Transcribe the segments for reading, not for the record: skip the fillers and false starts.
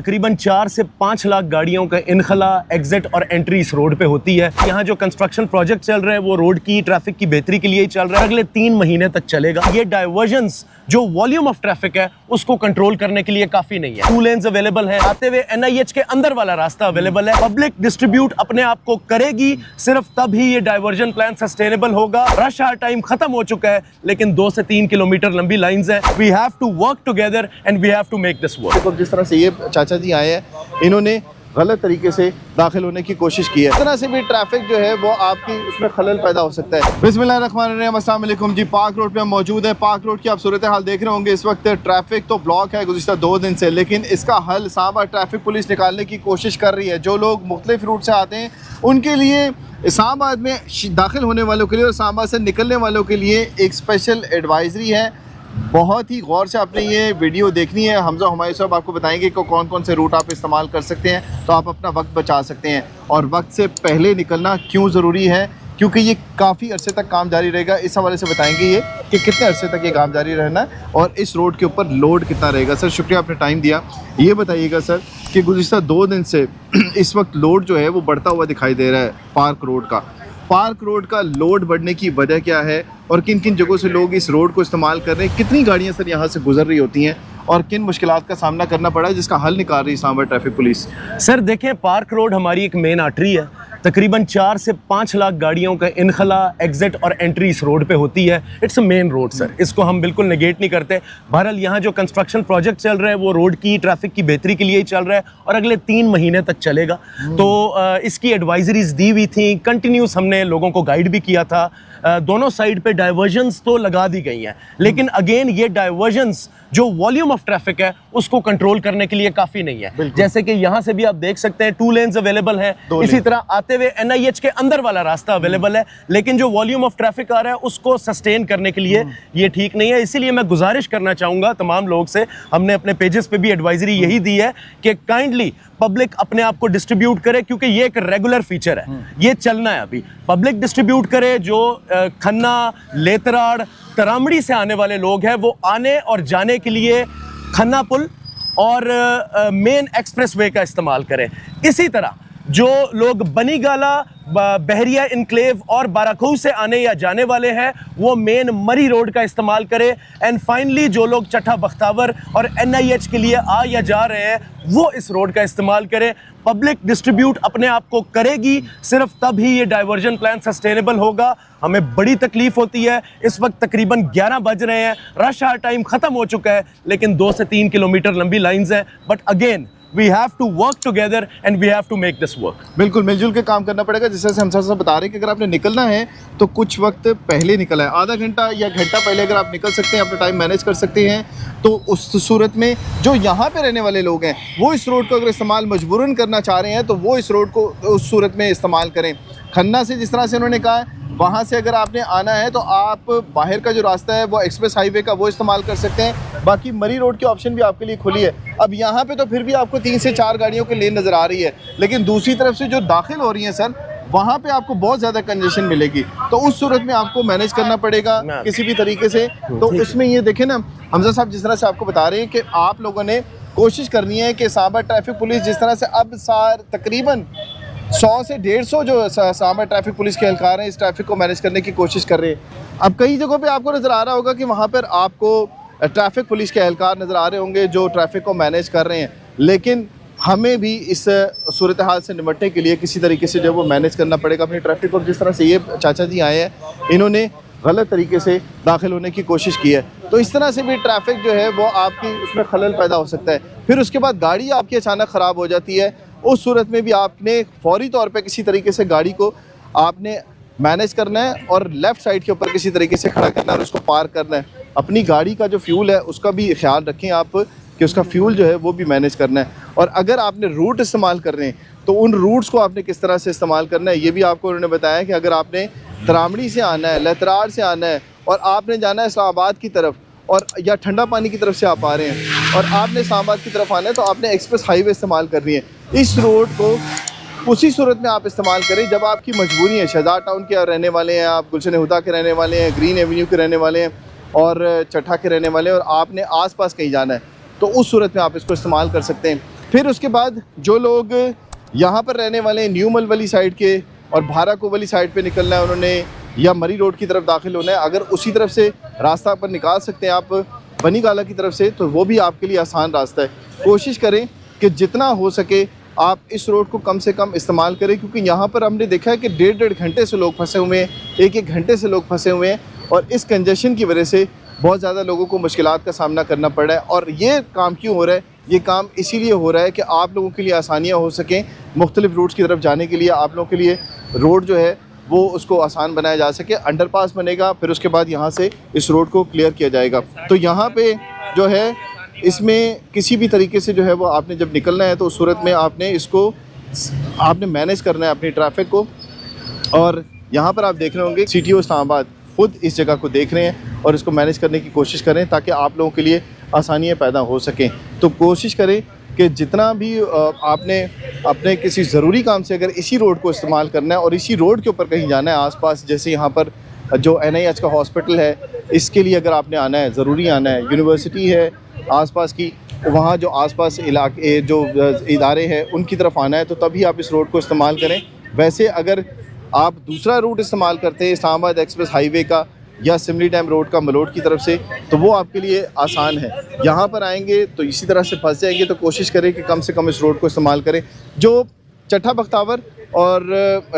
तकरीबन 4 से 5 लाख गाड़ियों का इनखला, एग्जिट और एंट्री इस रोड पे होती है। यहाँ जो कंस्ट्रक्शन प्रोजेक्ट चल रहे हैं वो रोड की ट्रैफिक की बेहतरी के लिए ही चल रहा है। अगले 3 महीने तक चलेगा। ये डाइवर्जंस जो वॉल्यूम ऑफ ट्रैफिक है उसको कंट्रोल करने के लिए काफी नहीं है। 2 लेन्स अवेलेबल है, आते हुए NIH के अंदर वाला रास्ता अवेलेबल है। पब्लिक डिस्ट्रीब्यूट अपने आप को करेगी, सिर्फ तब ही ये डाइवर्जन प्लान सस्टेनेबल होगा। रश आवर टाइम खत्म हो चुका है, लेकिन 2 से 3 किलोमीटर लंबी लाइंस है। We have to work together and we have to make this work. तो जिस तरह से ये चाचा जी आए हैं, इन्होंने गलत तरीके से दाखिल होने की कोशिश की है, इस तरह से भी ट्रैफिक जो है वो आपकी उसमें खलल पैदा हो सकता है। बिस्मिल्लाहिर्रहमानिर्रहीम, अस्सलाम वालेकुम जी। पार्क रोड पे हम मौजूद है। पार्क रोड की आप सूरत हाल देख रहे होंगे। इस वक्त ट्रैफिक तो ब्लॉक है गुज़िश्ता 2 दिन से, लेकिन इसका हल इस्लामाबाद ट्रैफिक पुलिस निकालने की कोशिश कर रही है। जो लोग मुख्तलिफ रूट से आते हैं उनके लिए, इस्लामाबाद में दाखिल होने वालों के लिए और इस्लामाबाद से निकलने वालों के लिए एक स्पेशल एडवाइजरी है। बहुत ही गौर से आपने ये वीडियो देखनी है। हमजा हुमायूं साहब आपको बताएंगे कि कौन कौन से रूट आप इस्तेमाल कर सकते हैं, तो आप अपना वक्त बचा सकते हैं। और वक्त से पहले निकलना क्यों ज़रूरी है, क्योंकि ये काफ़ी अरसे तक काम जारी रहेगा। इस हवाले से बताएंगे ये कि कितने अरसे तक ये काम जारी रहना है और इस रोड के ऊपर लोड कितना रहेगा। सर शुक्रिया, आपने टाइम दिया। ये बताइएगा सर कि गुज़िश्ता 2 दिन से इस वक्त लोड जो है वो बढ़ता हुआ दिखाई दे रहा है पार्क रोड का। पार्क रोड का लोड बढ़ने की वजह क्या है और किन किन जगहों से लोग इस रोड को इस्तेमाल कर रहे हैं, कितनी गाड़ियां सर यहाँ से गुजर रही होती हैं और किन मुश्किलात का सामना करना पड़ा है, जिसका हल निकाल रही है इस्लामाबाद ट्रैफिक पुलिस। सर देखें, पार्क रोड हमारी एक मेन आर्टरी है। तकरीबन 4 से 5 लाख गाड़ियों का इनखला, एग्जिट और एंट्री इस रोड पे होती है। It's a main road sir, इसको हम बिल्कुल नेगेट नहीं करते। बहरहाल यहाँ जो कंस्ट्रक्शन प्रोजेक्ट चल रहे हैं वो रोड की ट्रैफिक की बेहतरी के लिए ही चल रहा है और अगले 3 महीने तक चलेगा। तो इसकी एडवाइजरीज दी हुई थी, कंटिन्यूस हमने लोगों को गाइड भी किया था। दोनों साइड पे डाइवर्जंस तो लगा दी गई हैं, लेकिन अगेन ये डाइवर्जंस जो वॉल्यूम ऑफ ट्रैफिक है उसको कंट्रोल करने के लिए काफ़ी नहीं है। जैसे कि यहाँ से भी आप देख सकते हैं 2 लेन्स अवेलेबल है, इसी तरह आते हुए NIH के अंदर वाला रास्ता अवेलेबल है, लेकिन जो वॉल्यूम ऑफ ट्रैफिक आ रहा है उसको सस्टेन करने के लिए ये ठीक नहीं है। इसीलिए मैं गुजारिश करना चाहूँगा तमाम लोग से, हमने अपने पेजेस पे भी एडवाइजरी यही दी है कि काइंडली पब्लिक अपने आप को डिस्ट्रीब्यूट करे, क्योंकि ये एक रेगुलर फीचर है, ये चलना है। अभी पब्लिक डिस्ट्रीब्यूट करे। जो खन्ना, लेतराड़, तरामड़ी से आने वाले लोग हैं वो आने और जाने के लिए खन्ना पुल और मेन एक्सप्रेस वे का इस्तेमाल करें। इसी तरह जो लोग बनीगाला, बहरिया इनक्लेव और बाराखू से आने या जाने वाले हैं वो मेन मरी रोड का इस्तेमाल करें। एंड फाइनली जो लोग चट्टा बख्तावर और NIH के लिए आ या जा रहे हैं वो इस रोड का इस्तेमाल करें। पब्लिक डिस्ट्रीब्यूट अपने आप को करेगी, सिर्फ तब ही ये डाइवर्जन प्लान सस्टेनेबल होगा। हमें बड़ी तकलीफ होती है। इस वक्त तकरीबन 11 बज रहे हैं, रश आवर टाइम ख़त्म हो चुका है, लेकिन 2 से 3 किलोमीटर लंबी लाइंस हैं। But again we have to work together and we have to make this work। बिल्कुल मिलजुल के काम करना पड़ेगा। जिस तरह से हम सब बता रहे हैं कि अगर आपने निकलना है तो कुछ वक्त पहले निकला है, आधा घंटा या घंटा पहले अगर आप निकल सकते हैं, अपना टाइम मैनेज कर सकते हैं, तो उस सूरत में जो यहाँ पे रहने वाले लोग हैं वो इस रोड को अगर इस्तेमाल मजबूरन करना चाह रहे हैं तो वो इस रोड को उस सूरत में इस्तेमाल करें। खन्ना से जिस तरह से उन्होंने कहा है, वहाँ से अगर आपने आना है तो आप बाहर का जो रास्ता है वो एक्सप्रेस हाईवे का वो इस्तेमाल कर सकते हैं। बाकी मरी रोड की ऑप्शन भी आपके लिए खुली है। अब यहाँ पे तो फिर भी आपको 3 से 4 गाड़ियों की लेन नज़र आ रही है, लेकिन दूसरी तरफ से जो दाखिल हो रही हैं सर, वहाँ पे आपको बहुत ज़्यादा कंजेशन मिलेगी। तो उस सूरत में आपको मैनेज करना पड़ेगा किसी भी तरीके से। तो इसमें ये देखें ना, हमजा साहब जिस तरह से आपको बता रहे हैं कि आप लोगों ने कोशिश करनी है कि इस्लामाबाद ट्रैफिक पुलिस जिस तरह से अब तकरीबन 100 से 150 जो इस्लामाबाद ट्रैफिक पुलिस के एहलकार हैं इस ट्रैफिक को मैनेज करने की कोशिश कर रहे हैं। अब कई जगहों पे आपको नज़र आ रहा होगा कि वहाँ पर आपको ट्रैफिक पुलिस के एहलकार नज़र आ रहे होंगे जो ट्रैफिक को मैनेज कर रहे हैं, लेकिन हमें भी इस सूरत हाल से निपटने के लिए किसी तरीके से जो वो मैनेज करना पड़ेगा अपनी ट्रैफिक को। जिस तरह से ये चाचा जी आए हैं, इन्होंने गलत तरीके से दाखिल होने की कोशिश की है, तो इस तरह से भी ट्रैफिक जो है वो आपकी उसमें खलल पैदा हो सकता है। फिर उसके बाद गाड़ी आपकी अचानक ख़राब हो जाती है, उस सूरत में भी आपने फौरी तौर पे किसी तरीके से गाड़ी को आपने मैनेज करना है और लेफ़्ट साइड के ऊपर किसी तरीके से खड़ा करना है और उसको पार करना है। अपनी गाड़ी का जो फ्यूल है उसका भी ख्याल रखें आप कि उसका फ्यूल जो है वो भी मैनेज करना है। और अगर आपने रूट इस्तेमाल कर रहे हैं तो उन रूट्स को आपने किस तरह से इस्तेमाल करना है ये भी आपको उन्होंने बताया कि अगर आपने तरामड़ी से आना है, लेतराड़ से आना है और आपने जाना है इस्लामाबाद की तरफ और या ठंडा पानी की तरफ से आप आ रहे हैं और आपने इस्लामाबाद की तरफ आना है, तो आपने एक्सप्रेस हाईवे इस्तेमाल करनी है। इस रोड को उसी सूरत में आप इस्तेमाल करें जब आपकी मजबूरी है। शहजाद टाउन के रहने वाले हैं आप, गुलशन हुदा के रहने वाले हैं, ग्रीन एवेन्यू के रहने वाले हैं और चट्ठा के रहने वाले हैं और आपने आसपास कहीं जाना है, तो उस सूरत में आप इसको इस्तेमाल कर सकते हैं। फिर उसके बाद जो लोग यहाँ पर रहने वाले हैं, न्यूमल वाली साइड के और भाराको वाली साइड पे निकलना है उन्होंने, या मरी रोड की तरफ दाखिल होना है, अगर उसी तरफ से रास्ता पर निकाल सकते हैं आप बनीगाला की तरफ से, तो वो भी आपके लिए आसान रास्ता है। कोशिश करें कि जितना हो सके आप इस रोड को कम से कम इस्तेमाल करें, क्योंकि यहाँ पर हमने देखा है कि 1.5 घंटे से लोग फंसे हुए हैं, 1-1 घंटे से लोग फंसे हुए हैं, और इस कंजेशन की वजह से बहुत ज़्यादा लोगों को मुश्किलात का सामना करना पड़ रहा है। और ये काम क्यों हो रहा है? ये काम इसीलिए हो रहा है कि आप लोगों के लिए आसानियाँ हो सकें, मुख्तलिफ रूट्स की तरफ जाने के लिए आप लोगों के लिए रोड जो है वो उसको आसान बनाया जा सके। अंडरपास बनेगा, फिर उसके बाद यहाँ से इस रोड को क्लियर किया जाएगा। तो यहाँ पे जो है इसमें किसी भी तरीके से जो है वो आपने जब निकलना है तो उस सूरत में आपने मैनेज करना है अपनी ट्रैफिक को। और यहाँ पर आप देख रहे होंगे CTO इस्लामाबाद खुद इस जगह को देख रहे हैं और इसको मैनेज करने की कोशिश करें ताकि आप लोगों के लिए आसानियाँ पैदा हो सकें। तो कोशिश करें कि जितना भी आपने अपने किसी ज़रूरी काम से अगर इसी रोड को इस्तेमाल करना है और इसी रोड के ऊपर कहीं जाना है आसपास, जैसे यहाँ पर जो NIH का हॉस्पिटल है, इसके लिए अगर आपने आना है, ज़रूरी आना है, यूनिवर्सिटी है आसपास की, वहाँ जो आसपास इलाके जो इदारे हैं उनकी तरफ आना है, तो तभी आप इस रोड को इस्तेमाल करें। वैसे अगर आप दूसरा रूट इस्तेमाल करते हैं इस्लामाबाद एक्सप्रेस हाईवे का या सिमली डैम रोड का मलोट की तरफ से, तो वो आपके लिए आसान है। यहाँ पर आएंगे तो इसी तरह से फंस जाएंगे, तो कोशिश करें कि कम से कम इस रोड को इस्तेमाल करें। जो चट्टा बख्तावर और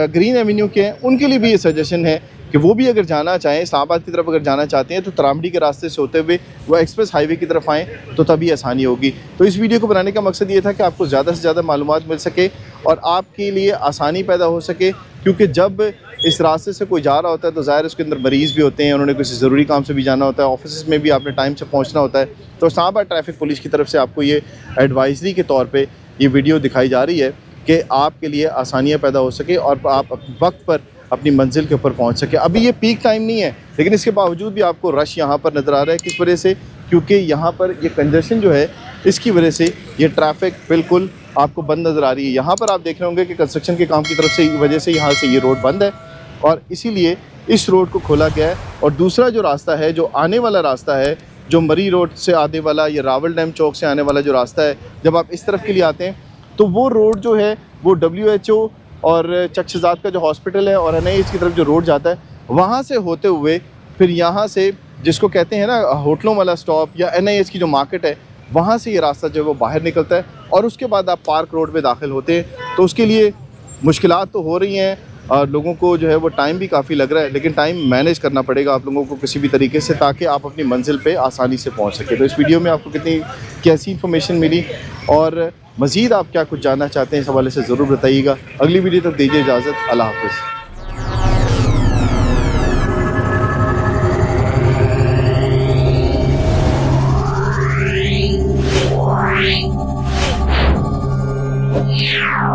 ग्रीन एवेन्यू के हैं उनके लिए भी ये सजेशन है कि वो भी अगर जाना चाहें, इस्लामाबाद की तरफ अगर जाना चाहते हैं, तो तरामड़ी के रास्ते से होते हुए वो एक्सप्रेस हाईवे की तरफ आएँ तो तभी आसानी होगी। तो इस वीडियो को बनाने का मकसद ये था कि आपको ज़्यादा से ज़्यादा मालूमात मिल सके और आपके लिए आसानी पैदा हो सके, क्योंकि जब इस रास्ते से कोई जा रहा होता है तो ज़ाहिर उसके अंदर मरीज़ भी होते हैं, उन्होंने किसी ज़रूरी काम से भी जाना होता है, ऑफिस में भी आपने टाइम से पहुंचना होता है। तो इस्लामाबाद ट्रैफिक पुलिस की तरफ से आपको ये एडवाइजरी के तौर पे ये वीडियो दिखाई जा रही है कि आपके लिए आसानियाँ पैदा हो सके और आप वक्त पर अपनी मंजिल के ऊपर पहुँच सके। अभी ये पीक टाइम नहीं है, लेकिन इसके बावजूद भी आपको रश यहाँ पर नज़र आ रहा है। किस वजह से? क्योंकि यहाँ पर ये कंजेशन जो है इसकी वजह से ये ट्रैफिक बिल्कुल आपको बंद नज़र आ रही है। यहाँ पर आप देख रहे होंगे कि कंस्ट्रक्शन के काम की तरफ से वजह से यहाँ से ये रोड बंद है और इसीलिए इस रोड को खोला गया है। और दूसरा जो रास्ता है, जो आने वाला रास्ता है, जो मरी रोड से आने वाला, ये रावल डैम चौक से आने वाला जो रास्ता है, जब आप इस तरफ के लिए आते हैं तो वो रोड जो है वो WHO और चक्षजात का जो हॉस्पिटल है और NIH की तरफ जो रोड जाता है, वहाँ से होते हुए फिर यहाँ से जिसको कहते हैं ना होटलों वाला स्टॉप या NIH की जो मार्केट है, वहाँ से ये रास्ता जो है वो बाहर निकलता है और उसके बाद आप पार्क रोड में दाखिल होते हैं। तो उसके लिए मुश्किलात तो हो रही हैं और लोगों को जो है वो टाइम भी काफ़ी लग रहा है, लेकिन टाइम मैनेज करना पड़ेगा आप लोगों को किसी भी तरीके से, ताकि आप अपनी मंजिल पे आसानी से पहुंच सके। तो इस वीडियो में आपको कितनी कैसी इन्फॉर्मेशन मिली और मज़ीद आप क्या कुछ जानना चाहते हैं इस हवाले से ज़रूर बताइएगा। अगली वीडियो तक दीजिए इजाज़त। अल्लाह हाफ़िज़। Yeah.